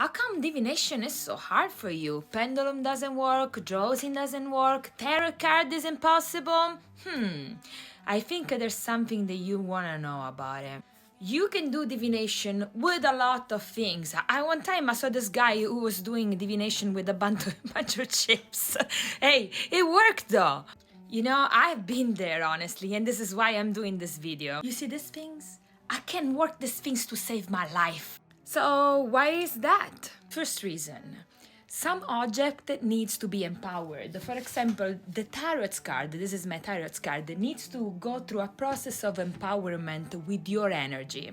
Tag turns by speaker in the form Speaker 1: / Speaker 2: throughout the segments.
Speaker 1: How come divination is so hard for you? Pendulum doesn't work, drowsing doesn't work, tarot card is impossible? I think there's something that you wanna know about it. You can do divination with a lot of things. One time I saw this guy who was doing divination with a bunch of chips. Hey, it worked though. You know, I've been there honestly, and this is why I'm doing this video. You see these things? I can work these things to save my life. So why is that? First reason, some object needs to be empowered. For example, the tarot card, this is my tarot card, needs to go through a process of empowerment with your energy.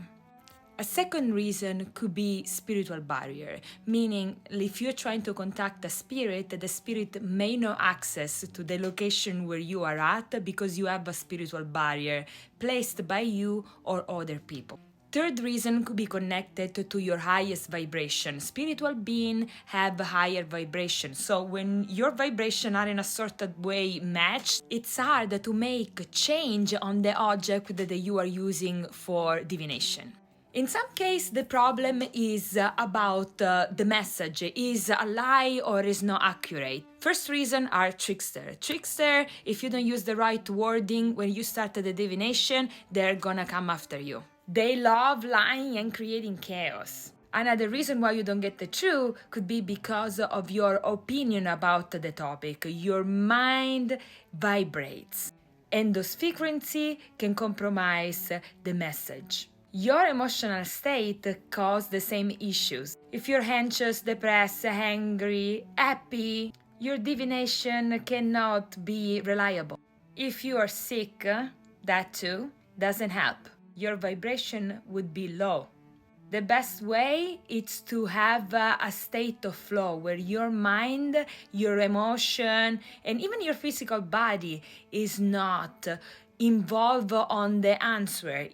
Speaker 1: A second reason could be spiritual barrier, meaning if you're trying to contact a spirit, the spirit may not access to the location where you are at because you have a spiritual barrier placed by you or other people. Third reason could be connected to your highest vibration. Spiritual beings have higher vibration. So when your vibration are in a certain way matched, it's hard to make change on the object that you are using for divination. In some case, the problem is about the message. Is a lie or is not accurate? First reason are trickster. Trickster, if you don't use the right wording when you start the divination, they're gonna come after you. They love lying and creating chaos. Another reason why you don't get the truth could be because of your opinion about the topic. Your mind vibrates, and those frequency can compromise the message. Your emotional state causes the same issues. If you're anxious, depressed, angry, happy, your divination cannot be reliable. If you are sick, that too doesn't help. Your vibration would be low. The best way is to have a state of flow where your mind, your emotion, and even your physical body is not involved on the answer.